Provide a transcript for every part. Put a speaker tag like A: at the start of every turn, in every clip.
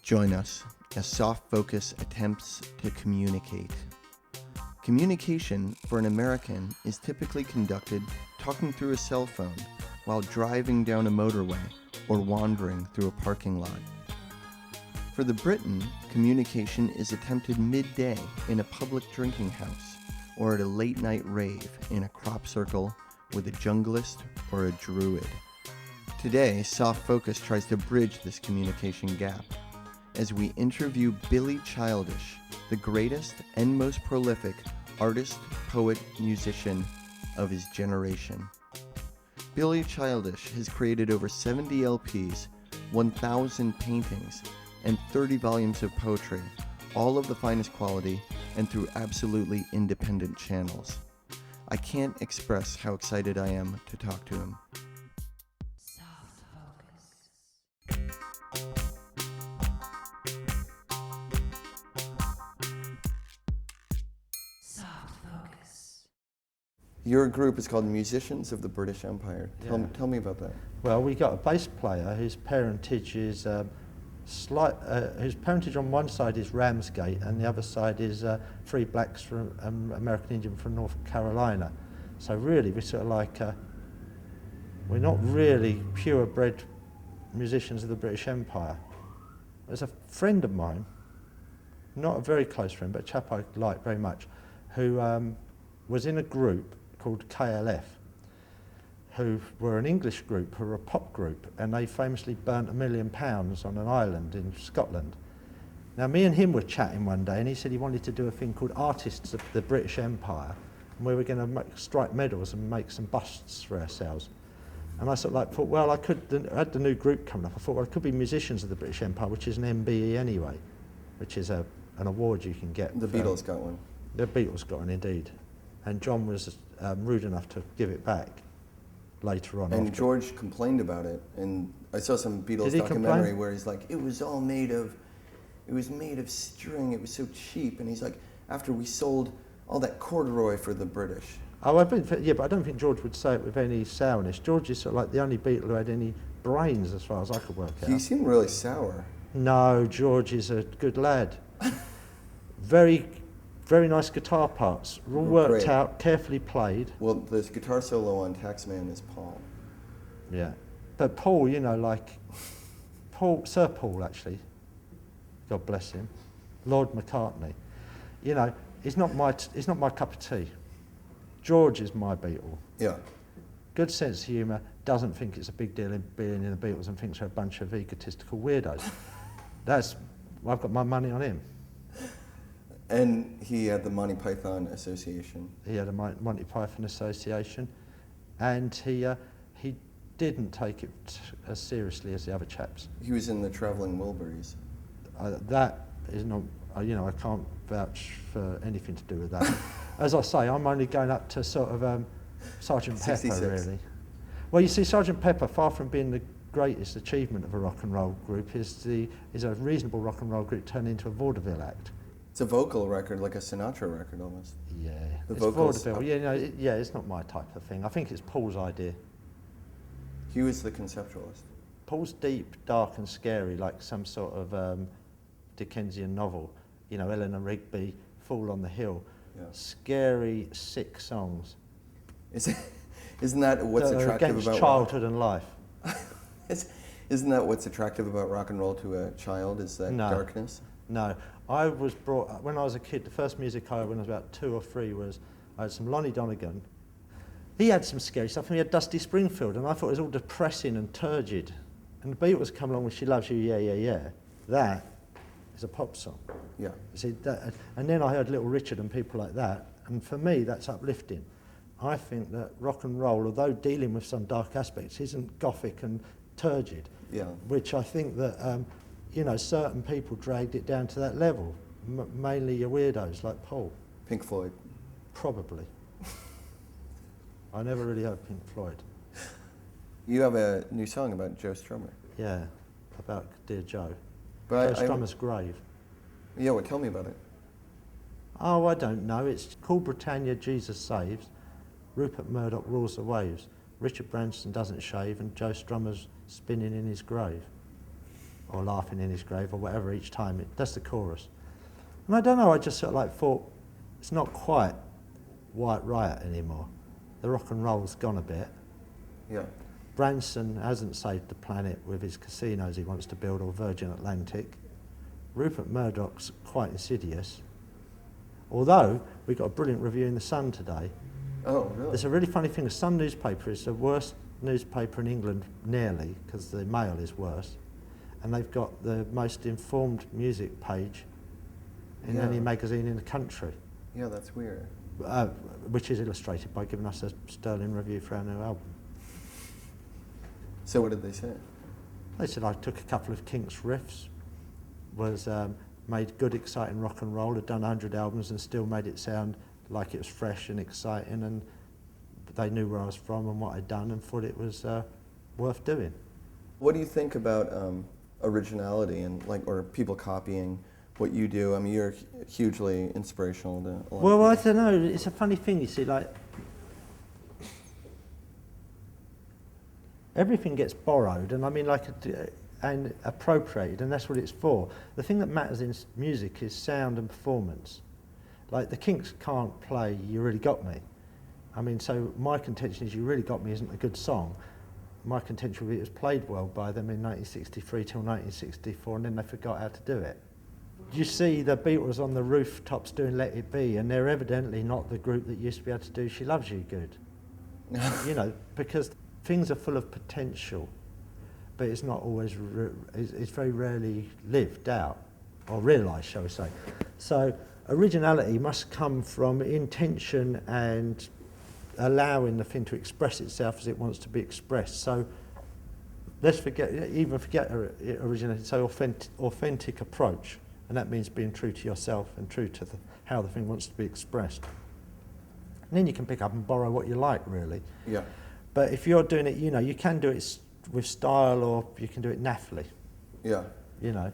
A: Join us as Soft Focus attempts to communicate. Communication for an American is typically conducted talking through a cell phone while driving down a motorway or wandering through a parking lot. For the Briton, communication is attempted midday in a public drinking house or at a late-night rave in a crop circle with a junglist or a druid. Today, Soft Focus tries to bridge this communication gap as we interview Billy Childish, the greatest and most prolific artist, poet, musician of his generation. Billy Childish has created over 70 LPs, 1,000 paintings, and 30 volumes of poetry, all of the finest quality and through absolutely independent channels. I can't express how excited I am to talk to him.
B: Soft Focus. Soft Focus.
A: Your group is called Musicians of the British Empire. Tell me about that.
C: Well, we got a bass player whose parentage is whose parentage on one side is Ramsgate and the other side is three blacks from American Indian from North Carolina. So really, we're sort of like we're not really purebred musicians of the British Empire. There's a friend of mine, not a very close friend, but a chap I like very much, who was in a group called KLF, who were an English group, who were a pop group, and they famously burnt £1 million on an island in Scotland. Now, me and him were chatting one day, and he said he wanted to do a thing called Artists of the British Empire, and we were going to strike medals and make some busts for ourselves. And I sort of like thought, well, I had the new group coming up. I thought, well, it could be Musicians of the British Empire, which is an MBE anyway, which is an award you can get.
A: The Beatles got one.
C: The Beatles got one, indeed. And John was rude enough to give it back later on.
A: And George complained about it, and I saw some Beatles documentary where he's like, it was made of string, it was so cheap, and he's like, after we sold all that corduroy for the British.
C: Oh, but I don't think George would say it with any sourness. George is sort of like the only Beatle who had any brains as far as I could work out.
A: He seemed really sour.
C: No, George is a good lad. Very nice guitar parts, all worked out, carefully played.
A: Well, the guitar solo on Taxman is Paul.
C: Yeah, but Paul, Sir Paul actually, God bless him, Lord McCartney, it's not my cup of tea. George is my Beatle.
A: Yeah.
C: Good sense of humour, doesn't think it's a big deal in being in the Beatles and thinks we're a bunch of egotistical weirdos. I've got my money on him.
A: And he had the Monty Python Association.
C: He had a Monty Python Association, and he didn't take it as seriously as the other chaps.
A: He was in the Travelling Wilburys.
C: That is not, I can't vouch for anything to do with that. As I say, I'm only going up to sort of Sgt. Pepper,
A: 66.
C: really. Well, you see, Sgt. Pepper, far from being the greatest achievement of a rock and roll group, is a reasonable rock and roll group turned into a vaudeville act.
A: It's a vocal record, like a Sinatra record almost.
C: Yeah,
A: the
C: it's
A: vocals.
C: vaudeville. It's not my type of thing. I think it's Paul's idea.
A: He was the conceptualist.
C: Paul's deep, dark and scary, like some sort of Dickensian novel. Eleanor Rigby, Fall on the Hill. Yeah. Scary, sick songs.
A: Isn't that what's attractive
C: against
A: about
C: childhood and life?
A: Isn't that what's attractive about rock and roll to a child, is that darkness?
C: No. I was brought, when I was a kid, the first music I heard when I was about 2 or 3 was, I had some Lonnie Donegan. He had some scary stuff, and he had Dusty Springfield, and I thought it was all depressing and turgid. And the Beatles come along with She Loves You, Yeah, Yeah, Yeah. That is a pop song.
A: Yeah.
C: See, and then I heard Little Richard and people like that, and for me that's uplifting. I think that rock and roll, although dealing with some dark aspects, isn't gothic and turgid.
A: Yeah.
C: Which I think that certain people dragged it down to that level. Mainly your weirdos like Paul.
A: Pink Floyd.
C: Probably. I never really heard Pink Floyd.
A: You have a new song about Joe Strummer.
C: Yeah, about Dear Joe.
A: But
C: Joe Strummer's grave.
A: Yeah, well, tell me about it.
C: Oh, I don't know. It's called Britannia, Jesus Saves. Rupert Murdoch rules the waves. Richard Branson doesn't shave, and Joe Strummer's spinning in his grave. or laughing in his grave, or whatever each time. That's the chorus. And I don't know, I just sort of like thought, it's not quite White Riot anymore. The rock and roll's gone a bit.
A: Yeah.
C: Branson hasn't saved the planet with his casinos he wants to build, or Virgin Atlantic. Rupert Murdoch's quite insidious. Although, we got a brilliant review in The Sun today.
A: Oh, really?
C: It's a really funny thing. The Sun newspaper is the worst newspaper in England, nearly, because the Mail is worse. And they've got the most informed music page in any magazine in the country.
A: Yeah, that's weird.
C: Which is illustrated by giving us a sterling review for our new album.
A: So what did they say?
C: They said I took a couple of Kinks riffs, was made good, exciting rock and roll, had done 100 albums and still made it sound like it was fresh and exciting, and they knew where I was from and what I'd done and thought it was worth doing.
A: What do you think about originality and or people copying what you do? I mean, you're hugely inspirational to a lot
C: Well, I
A: of people.
C: don't know. It's a funny thing, you see. Like everything gets borrowed, and I mean, and appropriated, and that's what it's for. The thing that matters in music is sound and performance. Like the Kinks can't play "You Really Got Me." I mean, so my contention is "You Really Got Me" isn't a good song. My contention would be it was played well by them in 1963 till 1964, and then they forgot how to do it. You see the Beatles on the rooftops doing "Let It Be," and they're evidently not the group that used to be able to do "She Loves You" good. You know, because things are full of potential, but it's not always, it's very rarely lived out, or realised, shall we say. So originality must come from intention and allowing the thing to express itself as it wants to be expressed. So let's forget originality, so authentic approach, and that means being true to yourself and true to how the thing wants to be expressed. And then you can pick up and borrow what you like, really.
A: Yeah.
C: But if you're doing it, you know, you can do it with style, or you can do it naffly.
A: Yeah.
C: You know,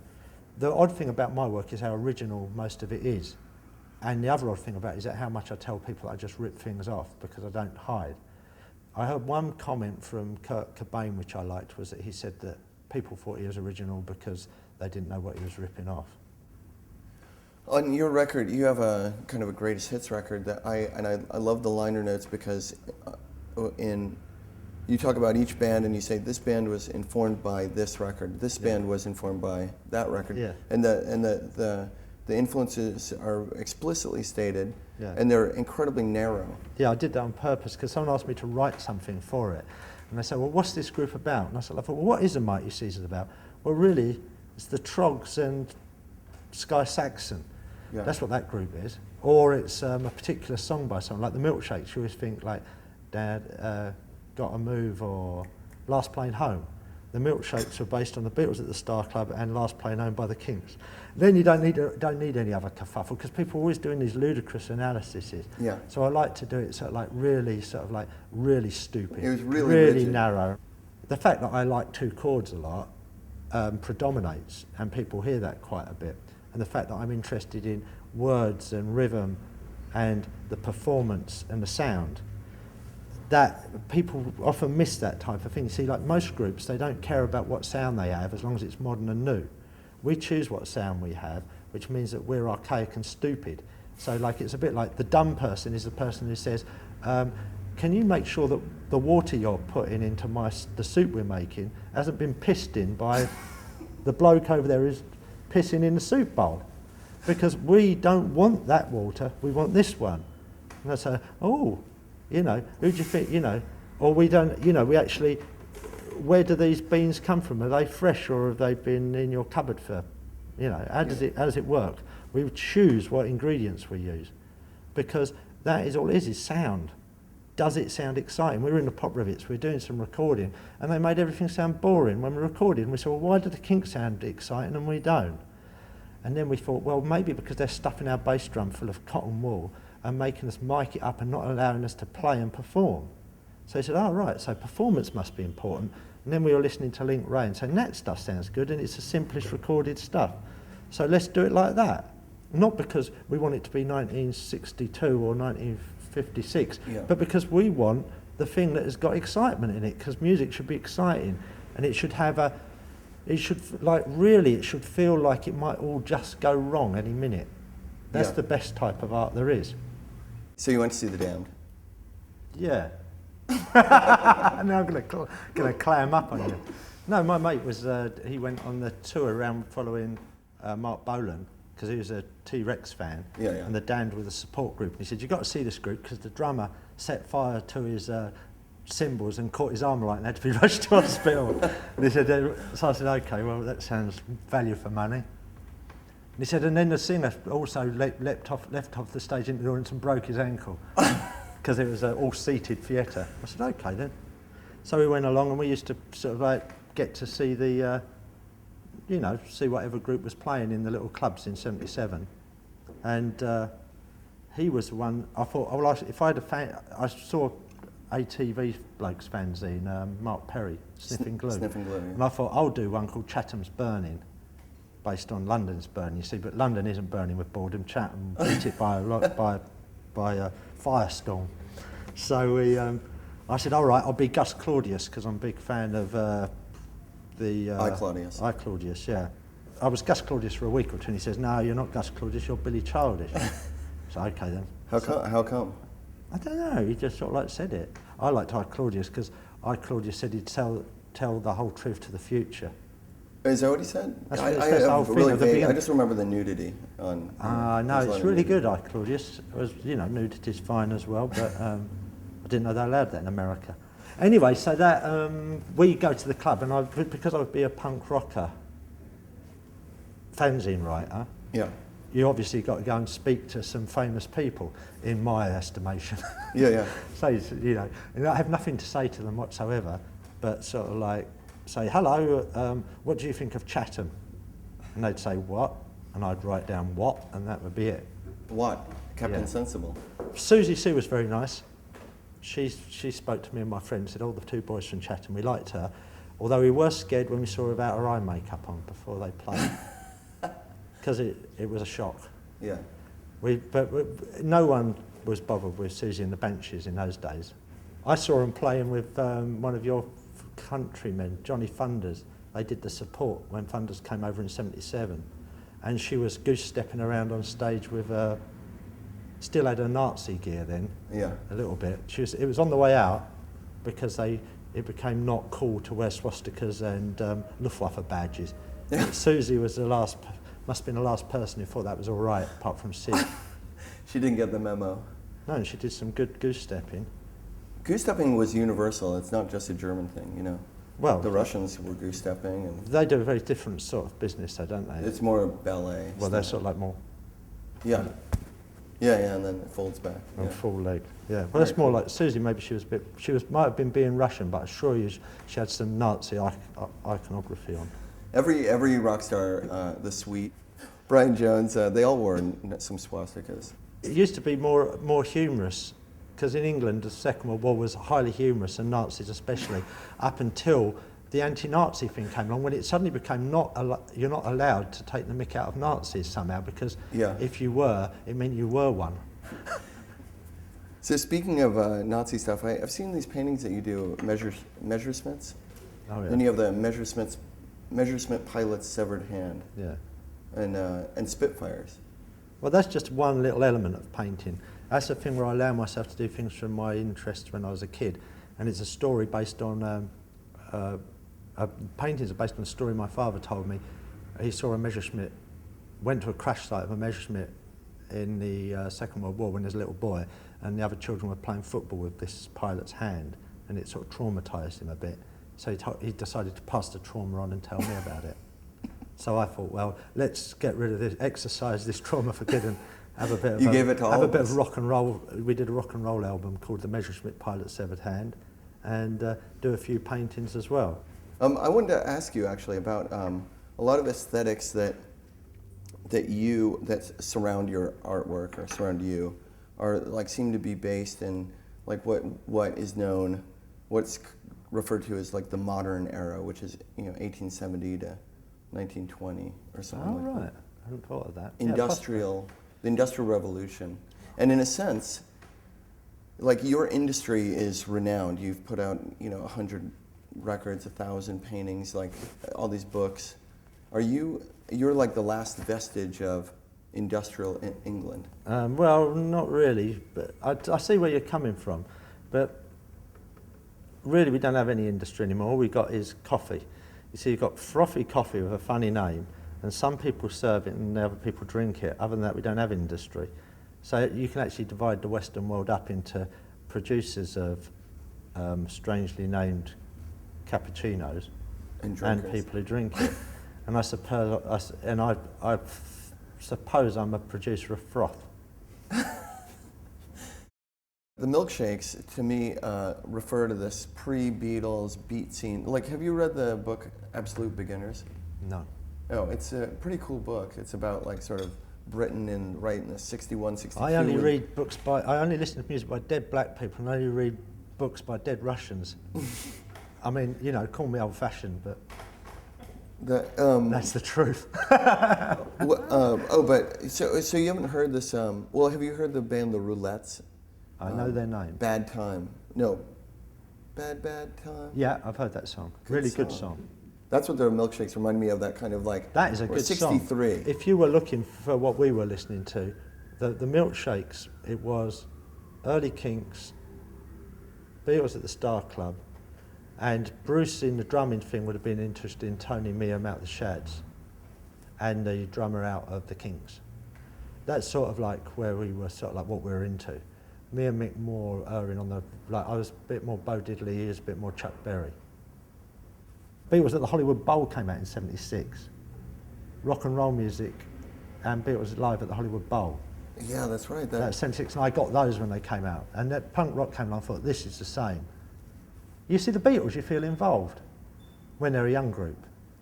C: the odd thing about my work is how original most of it is, and the other odd thing about it is that how much I tell people that I just rip things off because I don't hide. I heard one comment from Kurt Cobain which I liked, was that he said that people thought he was original because they didn't know what he was ripping off.
A: On your record, you have a kind of a greatest hits record that I love the liner notes, because you talk about each band and you say this band was informed by this record, this band was informed by that record, and the influences are explicitly stated, and they're incredibly narrow. Yeah,
C: I did that on purpose because someone asked me to write something for it, and they said, well, what's this group about? And I said, well, what is the Mighty Caesars about? Well, really, it's the Trogs and Sky Saxon.
A: Yeah.
C: That's what that group is. Or it's a particular song by someone, like the Milkshakes. You always think like, Dad, Gotta Move, or Last Plane Home. The Milkshakes were based on the Beatles at the Star Club and Last Plane Home by the Kinks. Then you don't need any other kerfuffle, because people are always doing these ludicrous analyses.
A: Yeah.
C: So I like to do it really stupid.
A: It was really rigid.
C: Narrow. The fact that I like two chords a lot predominates, and people hear that quite a bit. And the fact that I'm interested in words and rhythm and the performance and the sound, that people often miss that type of thing. See, like most groups, they don't care about what sound they have as long as it's modern and new. We choose what sound we have, which means that we're archaic and stupid. So like it's a bit like the dumb person is the person who says, can you make sure that the water you're putting into the soup we're making hasn't been pissed in by the bloke over there who's pissing in the soup bowl? Because we don't want that water, we want this one. And I say, oh, you know, who do you think, you know, or we don't, you know, we actually, where do these beans come from? Are they fresh, or have they been in your cupboard for, you know, how does it work? We choose what ingredients we use, because that is all it is sound. Does it sound exciting? We were in the Pop Rivets, we were doing some recording, and they made everything sound boring when we recorded. And we said, well, why do the Kinks sound exciting and we don't? And then we thought, well, maybe because they're stuffing our bass drum full of cotton wool and making us mic it up and not allowing us to play and perform. So he said, oh, right, so performance must be important. And then we were listening to Link Ray and saying, that stuff sounds good, and it's the simplest recorded stuff. So let's do it like that. Not because we want it to be 1962 or 1956, but because we want the thing that has got excitement in it, because music should be exciting, and it should have it should really it should feel like it might all just go wrong any minute. That's
A: Yeah.
C: the best type of art there is.
A: So you went to see The Damned?
C: Yeah. Now I'm gonna clam up on you. No, my mate was he went on the tour around following Mark Bolan because he was a T-Rex fan.
A: Yeah, yeah.
C: And the Damned were the support group. And he said, "You've got to see this group because the drummer set fire to his cymbals and caught his arm right and had to be rushed to hospital." And he said, so I said, "Okay, well that sounds value for money." And he said, and then the singer also left off the stage into the audience and broke his ankle because it was an all-seated theatre. I said, "Okay then." So we went along and we used to sort of like get to see the, see whatever group was playing in the little clubs in '77. And he was the one, I thought, oh, well, if I had a fan, I saw ATV blokes fanzine, Mark Perry, Sniffing Glue.
A: Sniffing Glue, yeah.
C: And I thought, I'll do one called Chatham's Burning, based on London's burning, you see, but London isn't burning with boredom. Chatham hit it by a firestorm. So I said, all right, I'll be Gus Claudius, because I'm a big fan of
A: I, Claudius.
C: I, Claudius, yeah. I was Gus Claudius for a week or two, and he says, "No, you're not Gus Claudius, you're Billy Childish." So, okay then.
A: How come?
C: I don't know, he just sort of like said it. I liked I, Claudius, because I, Claudius said he'd tell the whole truth to the future.
A: Is that what he said?
C: That's what it says, the whole thing at the beginning.
A: I just remember the nudity on.
C: No,
A: there's a lot
C: it's
A: of
C: really
A: nudity.
C: good, I, Claudius. It was, nudity's fine as well, but I didn't know they allowed that in America. Anyway, so that we go to the club, and because I would be a punk rocker fanzine writer,
A: Yeah.
C: you obviously got to go and speak to some famous people, in my estimation.
A: Yeah, yeah.
C: So, and I have nothing to say to them whatsoever, but sort of like say, "Hello, what do you think of Chatham?" And they'd say, "What?" And I'd write down "what," and that would be it.
A: What? Captain
C: Yeah.
A: Sensible.
C: Susie Sue was very nice. She spoke to me and my friend, said, "Oh, the two boys from Chatham, we liked her." Although we were scared when we saw her without her eye makeup on before they played. Because it was a shock.
A: Yeah.
C: But no one was bothered with Susie and the Banshees in those days. I saw them playing with one of your countrymen, Johnny Funders. They did the support when Funders came over in '77. And she was goose-stepping around on stage with, still had her Nazi gear then,
A: Yeah.
C: a little bit. It was on the way out because it became not cool to wear swastikas and Luftwaffe badges.
A: Yeah.
C: Susie was must have been the last person who thought that was all right, apart from Sid.
A: She didn't get the memo.
C: No, and she did some good goose-stepping.
A: Goose-stepping was universal. It's not just a German thing,
C: Well,
A: The Russians were goose-stepping, and
C: they do a very different sort of business, though, don't they?
A: it's more ballet.
C: Well, they're
A: stuff.
C: sort of like more
A: Yeah. Yeah, yeah, and then it folds back.
C: on
A: Yeah.
C: full leg. Yeah, well,
A: Very
C: that's more
A: cool.
C: like Susie. Maybe she was a bit. Might have been being Russian, but I assure you, she had some Nazi iconography on.
A: Every rock star, the Sweet, Brian Jones, they all wore some swastikas.
C: It used to be more humorous, because in England the Second World War was highly humorous, and Nazis especially, up until the anti-Nazi thing came along, when it suddenly became you're not allowed to take the mick out of Nazis somehow, because
A: Yeah.
C: if you were, it meant you were one.
A: So speaking of Nazi stuff, I've seen these paintings that you do, Messerschmitts.
C: Oh yeah.
A: Then you have the Messerschmitt pilot's severed hand,
C: Yeah.
A: and Spitfires.
C: Well, that's just one little element of painting. That's the thing where I allow myself to do things from my interests when I was a kid, and it's a story based on paintings are based on a story my father told me. He saw a Messerschmitt, went to a crash site of a Messerschmitt in the Second World War when he was a little boy, and the other children were playing football with this pilot's hand, and it sort of traumatised him a bit. So he decided to pass the trauma on and tell me about it. So I thought, well, let's get rid of this, exercise this trauma for good, and have a bit of
A: You gave it to all
C: have a
A: of
C: bit
A: us.
C: of rock and roll. We did a rock and roll album called The Messerschmitt Pilot's Severed Hand, and do a few paintings as well.
A: I wanted to ask you actually about a lot of aesthetics that surround your artwork or surround you are seem to be based in what is known, what's referred to as the modern era, which is 1870 to 1920 or something
C: Oh,
A: like
C: right.
A: that.
C: I hadn't thought of that.
A: The Industrial Revolution, and in a sense, your industry is renowned. You've put out 100 records, 1,000 paintings, like all these books. You're like the last vestige of industrial England.
C: Well, not really, but I see where you're coming from. But really, we don't have any industry anymore. All we got is coffee. You see, you've got frothy coffee with a funny name, and some people serve it and other people drink it. Other than that, we don't have industry. So you can actually divide the Western world up into producers of strangely named cappuccinos and people who drink it. And I suppose I'm a producer of froth.
A: The Milkshakes, to me, refer to this pre-Beatles beat scene. Like, have you read the book Absolute Beginners?
C: No.
A: Oh, it's a pretty cool book. It's about like sort of Britain in the 61, 62.
C: I only listen to music by dead black people, and I only read books by dead Russians. I mean, you know, call me old-fashioned, but that's the truth.
A: But so you haven't heard this? Well, have you heard the band The Roulettes?
C: I know their name.
A: Bad Time. No. Bad Time.
C: Yeah, I've heard that song. Really good song.
A: That's what the Milkshakes remind me of. That kind of like.
C: That is a good
A: 63.
C: song. If you were looking for what we were listening to, the Milkshakes, it was early Kinks, Beatles at the Star Club, and Bruce in the drumming thing would have been interested in Tony Meehan out the Shads, and the drummer out of the Kinks. That's sort of like where we were, sort of like what we were into. Me and Mick Moore erring on the, like, I was a bit more Bo Diddley, he was a bit more Chuck Berry. Beatles at the Hollywood Bowl came out in '76. Rock and roll music and Beatles live at the Hollywood Bowl.
A: Yeah, that's right.
C: That's '76, and I got those when they came out. And that punk rock came along, I thought, this is the same. You see the Beatles, you feel involved when they're a young group.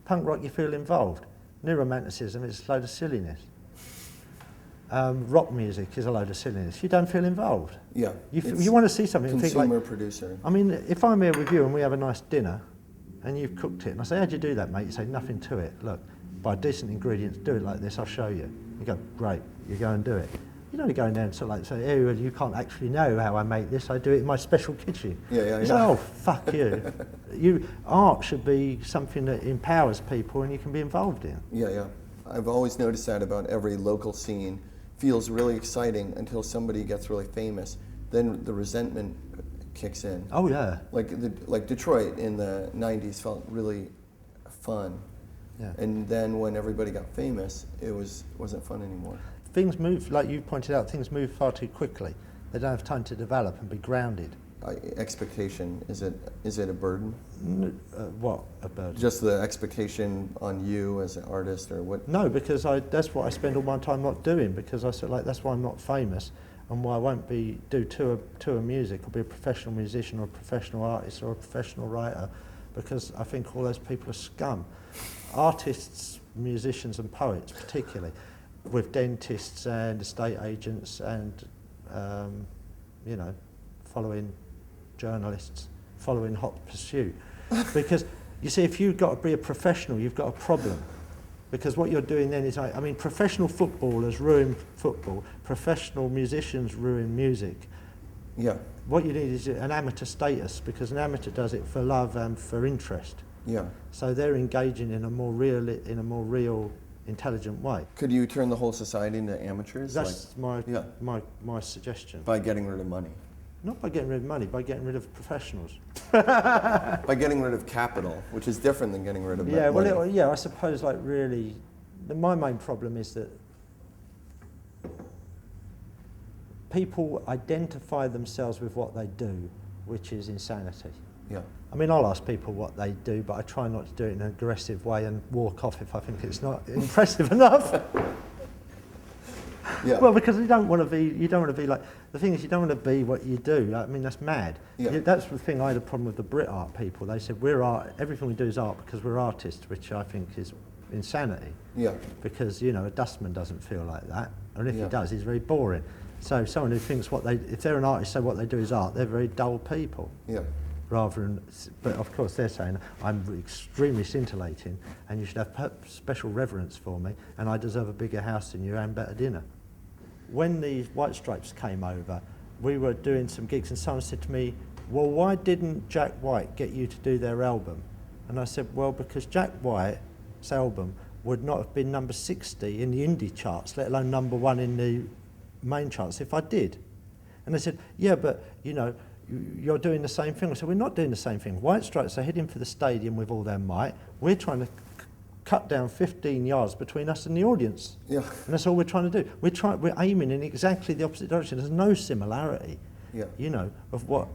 C: Punk rock, you feel involved. New Romanticism, it's a load of silliness. Rock music is a load of silliness. You don't feel involved.
A: Yeah.
C: You want to see something and think like...
A: Consumer producer.
C: I mean, if I'm here with you and we have a nice dinner and you've cooked it, and I say, how'd you do that, mate? You say, nothing to it. Look, buy decent ingredients, do it like this, I'll show you. You go, great, you go and do it. You don't go in there and sort of like say, oh, well, you can't actually know how I make this, I do it in my special kitchen.
A: Yeah.
C: You say, oh, fuck you. Art should be something that empowers people and you can be involved in.
A: Yeah. I've always noticed that about every local scene. Feels really exciting until somebody gets really famous. Then the resentment kicks in.
C: Oh, yeah.
A: Like Detroit in the 90s felt really fun.
C: Yeah.
A: And then when everybody got famous, it wasn't fun anymore.
C: Things move, like you pointed out, things move far too quickly. They don't have time to develop and be grounded.
A: Expectation, is it a burden?
C: What, a burden?
A: Just the expectation on you as an artist, or what?
C: No, because that's what I spend all my time not doing, because I sort of like, that's why I'm not famous and why I won't do tour music or be a professional musician or a professional artist or a professional writer, because I think all those people are scum. Artists, musicians and poets particularly, with dentists and estate agents and, following journalists, following hot pursuit. Because, you see, if you've got to be a professional, you've got a problem. Because what you're doing then is, I mean, professional footballers ruin football, professional musicians ruin music.
A: Yeah.
C: What you need is an amateur status, because an amateur does it for love and for interest.
A: Yeah.
C: So they're engaging in a more real, intelligent way.
A: Could you turn the whole society into amateurs?
C: That's my suggestion.
A: By getting rid of money.
C: Not by getting rid of money, by getting rid of professionals.
A: By getting rid of capital, which is different than getting rid of money.
C: I suppose, like, really, my main problem is that people identify themselves with what they do, which is insanity.
A: Yeah.
C: I mean, I'll ask people what they do, but I try not to do it in an aggressive way and walk off if I think it's not impressive enough.
A: Yeah.
C: Well, because you don't want to be like, the thing is, you don't want to be what you do. I mean, that's mad.
A: Yeah.
C: That's the thing I had a problem with the Brit art people. They said, everything we do is art because we're artists, which I think is insanity.
A: Yeah.
C: Because, a dustman doesn't feel like that. And if
A: Yeah.
C: he does, he's very boring. So someone who thinks if they're an artist, say what they do is art, they're very dull people.
A: Yeah.
C: But of course they're saying, I'm extremely scintillating and you should have special reverence for me and I deserve a bigger house than you and better dinner. When the White Stripes came over, we were doing some gigs and someone said to me, well, why didn't Jack White get you to do their album? And I said, well, because Jack White's album would not have been number 60 in the indie charts, let alone number 1 in the main charts if I did. And they said, yeah, but, you know, you're doing the same thing. I said, we're not doing the same thing. White Stripes are heading for the stadium with all their might. We're trying to cut down 15 yards between us and the audience.
A: Yeah.
C: And that's all we're trying to do. We're aiming in exactly the opposite direction. There's no similarity, you know, of what...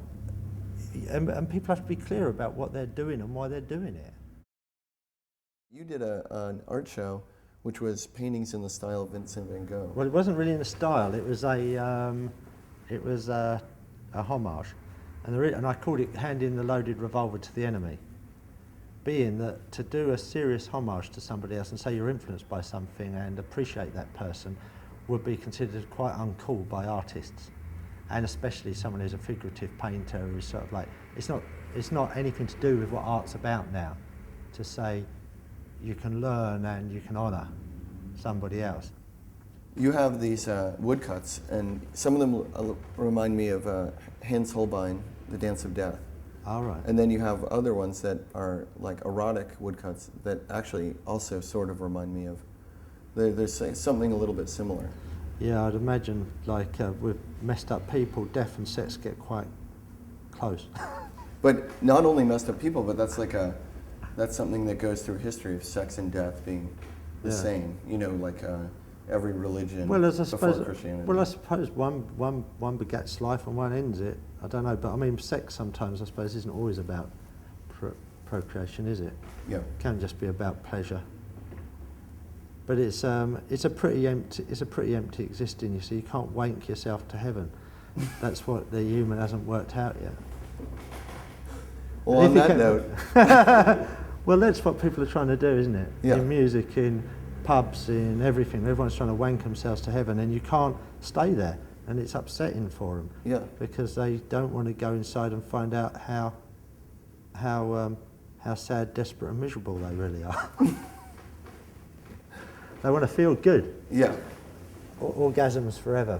C: And people have to be clear about what they're doing and why they're doing it.
A: You did an art show which was paintings in the style of Vincent van Gogh.
C: Well, it wasn't really in a style. It was a homage, and I called it "Handing the Loaded Revolver to the Enemy," being that to do a serious homage to somebody else and say you're influenced by something and appreciate that person would be considered quite uncool by artists, and especially someone who's a figurative painter who's sort of like, it's not anything to do with what art's about now, to say you can learn and you can honour somebody else.
A: You have these woodcuts, and some of them remind me of Hans Holbein, The Dance of Death.
C: All right.
A: And then you have other ones that are like erotic woodcuts that actually also sort of remind me of. There's something a little bit similar.
C: Yeah, I'd imagine like with messed up people, death and sex get quite close.
A: But not only messed up people, but that's something that goes through history of sex and death being the same. You know, like every religion before Christianity.
C: Well, I suppose one begets life and one ends it. I don't know, but I mean, sex sometimes I suppose isn't always about procreation, is it?
A: Yeah.
C: It can just be about pleasure. But it's a pretty empty existing. You see, you can't wank yourself to heaven. That's what the human hasn't worked out yet.
A: Well, on that note.
C: Well, that's what people are trying to do, isn't it?
A: Yeah.
C: In music, in pubs, in everything. Everyone's trying to wank themselves to heaven, and you can't stay there. And it's upsetting for them.
A: Yeah.
C: Because they don't want to go inside and find out how sad, desperate, and miserable they really are. They want to feel good.
A: Yeah.
C: Orgasms forever.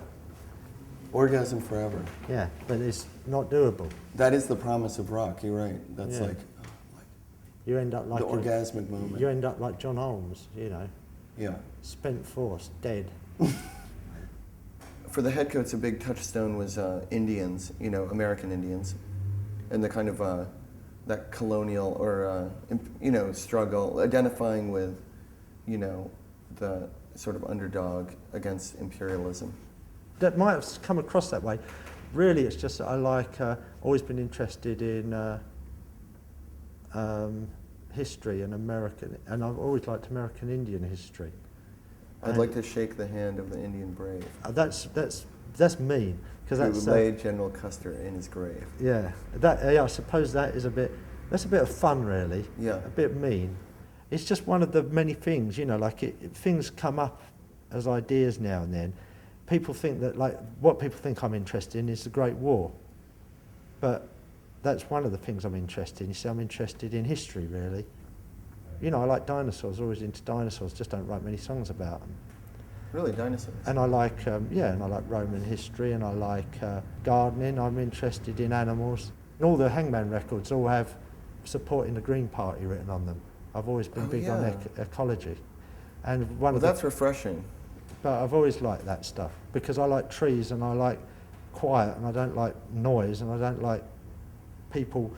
A: Orgasm forever.
C: Yeah, but it's not doable.
A: That is the promise of rock. You're right. That's like
C: you end up like
A: the orgasmic moment.
C: You end up like John Holmes, you know.
A: Yeah.
C: Spent force, dead.
A: For the Headcoats, a big touchstone was Indians, you know, American Indians, and the kind of that colonial or you know, struggle, identifying with, you know, the sort of underdog against imperialism.
C: That might have come across that way. Really, it's just that I like, always been interested in history and and I've always liked American Indian history.
A: I'd like to shake the hand of the Indian brave.
C: That's mean, because that's
A: who laid General Custer in his grave.
C: Yeah, I suppose that's a bit of fun, really.
A: Yeah.
C: A bit mean. It's just one of the many things, you know, like things come up as ideas now and then. People think that, like, what people think I'm interested in is the Great War. But that's one of the things I'm interested in. You see, I'm interested in history, really. You know, I like dinosaurs, always into dinosaurs, just don't write many songs about them.
A: Really, dinosaurs?
C: And I like, and I like Roman history, and I like gardening. I'm interested in animals. And all the Hangman records all have supporting the Green Party written on them. I've always been big on ecology. And
A: that's refreshing.
C: But I've always liked that stuff, because I like trees and I like quiet and I don't like noise and I don't like people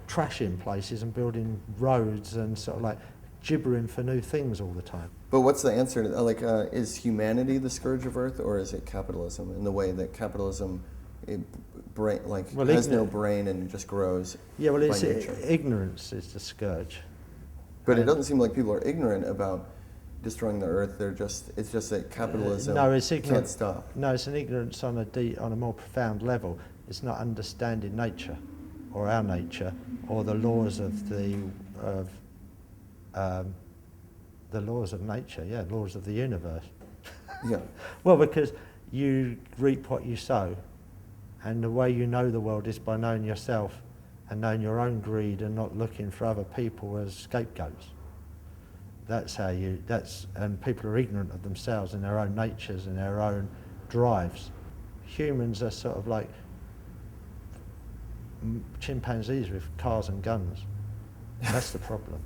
C: trashing places and building roads and sort of like gibbering for new things all the time.
A: But what's the answer to is humanity the scourge of Earth, or is it capitalism, in the way that capitalism has no brain and just grows?
C: Yeah, well, it's
A: nature?
C: Ignorance is the scourge.
A: But it doesn't seem like people are ignorant about destroying the Earth. It's just that capitalism can't stop.
C: No, it's an ignorance on a more profound level. It's not understanding nature, or our nature, or the laws of the laws of nature. Yeah, laws of the universe.
A: Yeah.
C: Well, because you reap what you sow, and the way you know the world is by knowing yourself and knowing your own greed and not looking for other people as scapegoats. That's how and people are ignorant of themselves and their own natures and their own drives. Humans are sort of like chimpanzees with cars and guns. That's the problem.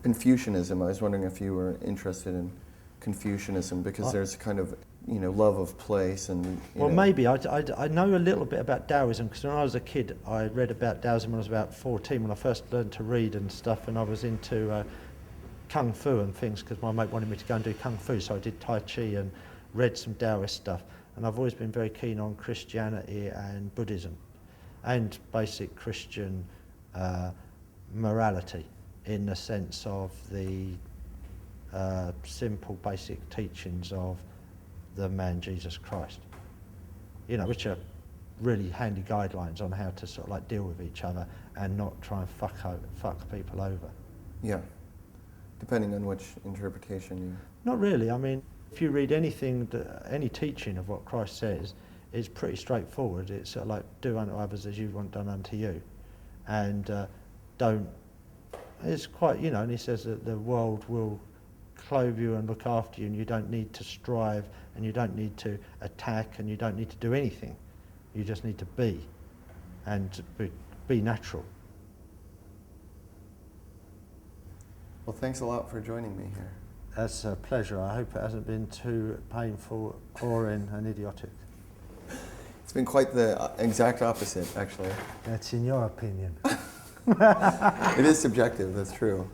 A: Confucianism, I was wondering if you were interested in Confucianism, because there's kind of, love of place and,
C: Well, maybe. I know a little bit about Taoism, because when I was a kid, I read about Taoism when I was about 14, when I first learned to read and stuff, and I was into Kung Fu and things, because my mate wanted me to go and do Kung Fu, so I did Tai Chi and read some Taoist stuff. And I've always been very keen on Christianity and Buddhism, and basic Christian morality, in the sense of the simple basic teachings of the man Jesus Christ, which are really handy guidelines on how to sort of like deal with each other and not try and fuck people over.
A: Yeah, depending on which interpretation you...
C: Not really. I mean, if you read anything, any teaching of what Christ says, it's pretty straightforward. It's sort of like, do unto others as you want done unto you. And don't... It's quite, and he says that the world will clothe you and look after you, and you don't need to strive, and you don't need to attack, and you don't need to do anything. You just need to be, and be natural.
A: Well, thanks a lot for joining me here.
C: That's a pleasure. I hope it hasn't been too painful, boring and idiotic.
A: It's been quite the exact opposite, actually.
C: That's in your opinion.
A: It is subjective, that's true.